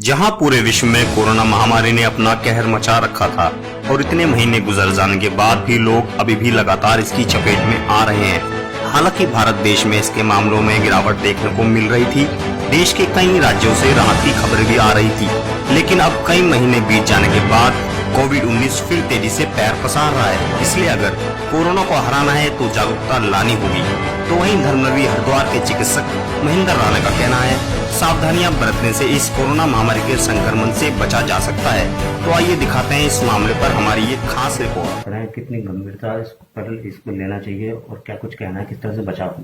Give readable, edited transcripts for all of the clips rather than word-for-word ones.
जहां पूरे विश्व में कोरोना महामारी ने अपना कहर मचा रखा था और इतने महीने गुजर जाने के बाद भी लोग अभी भी लगातार इसकी चपेट में आ रहे हैं। हालांकि भारत देश में इसके मामलों में गिरावट देखने को मिल रही थी। देश के कई राज्यों से राहत की खबरें भी आ रही थी, लेकिन अब कई महीने बीत जाने के बाद कोविड-19 फिर तेजी से पैर पसार रहा है। इसलिए अगर कोरोना को हराना है तो जागरूकता लानी होगी। तो वहीं धर्मनगरी हरिद्वार के चिकित्सक महेंद्र राणा का कहना है, सावधानियां बरतने से इस कोरोना महामारी के संक्रमण से बचा जा सकता है। तो आइए दिखाते हैं इस मामले पर हमारी ये खास रिपोर्ट। कितनी गंभीरता इसको लेना चाहिए और क्या कुछ कहना है, किस तरह से बचाव।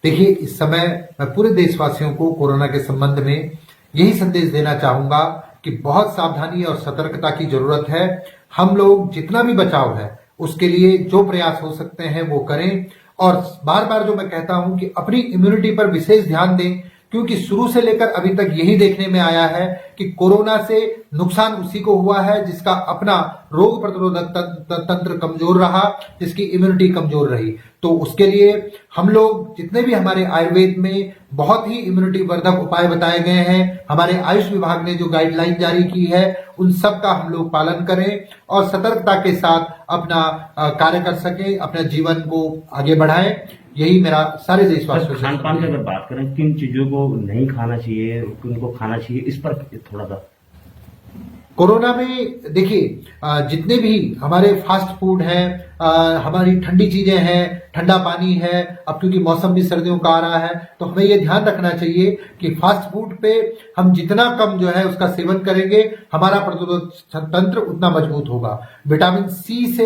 देखिए, इस समय मैं पूरे देशवासियों को कोरोना के संबंध में यही संदेश देना चाहूंगा कि बहुत सावधानी और सतर्कता की जरूरत है। हम लोग जितना भी बचाव है उसके लिए जो प्रयास हो सकते हैं वो करें, और बार बार जो मैं कहता हूं कि अपनी इम्यूनिटी पर विशेष ध्यान दें, क्योंकि शुरू से लेकर अभी तक यही देखने में आया है कि कोरोना से नुकसान उसी को हुआ है जिसका अपना रोग प्रतिरोधक तंत्र कमजोर रहा, जिसकी इम्यूनिटी कमजोर रही। तो उसके लिए हम लोग जितने भी हमारे आयुर्वेद में बहुत ही इम्यूनिटी वर्धक उपाय बताए गए हैं, हमारे आयुष विभाग ने जो गाइडलाइन जारी की है, उन सब का हम लोग पालन करें और सतर्कता के साथ अपना कार्य कर सकें, अपने जीवन को आगे बढ़ाएं। यही मेरा सारे देशवासियों से। खान पान की अगर बात करें, किन चीजों को नहीं खाना चाहिए, किनको खाना चाहिए, इस पर थोड़ा सा। कोरोना में देखिए, जितने भी हमारे फास्ट फूड हैं, हमारी ठंडी चीजें हैं, ठंडा पानी है, अब क्योंकि मौसम भी सर्दियों का आ रहा है तो हमें ये ध्यान रखना चाहिए कि फास्ट फूड पे हम जितना कम जो है उसका सेवन करेंगे, हमारा प्रतिरोधक तंत्र उतना मजबूत होगा। विटामिन सी से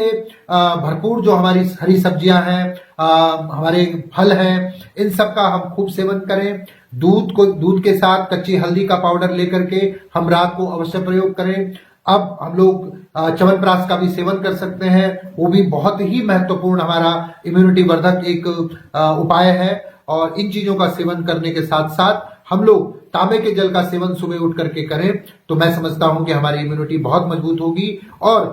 भरपूर जो हमारी हरी सब्जियां हैं, हमारे फल हैं, इन सब का हम खूब सेवन करें। दूध के साथ कच्ची हल्दी का पाउडर लेकर के हम रात को अवश्य प्रयोग करें। अब हम लोग च्यवनप्राश का भी सेवन कर सकते हैं, वो भी बहुत ही महत्वपूर्ण हमारा इम्यूनिटी वर्धक एक उपाय है। और इन चीजों का सेवन करने के साथ साथ हम लोग तांबे के जल का सेवन सुबह उठ करके करें तो मैं समझता हूं कि हमारी इम्यूनिटी बहुत मजबूत होगी और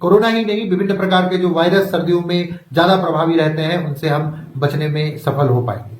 कोरोना ही नहीं, विभिन्न प्रकार के जो वायरस सर्दियों में ज्यादा प्रभावी रहते हैं उनसे हम बचने में सफल हो पाएंगे।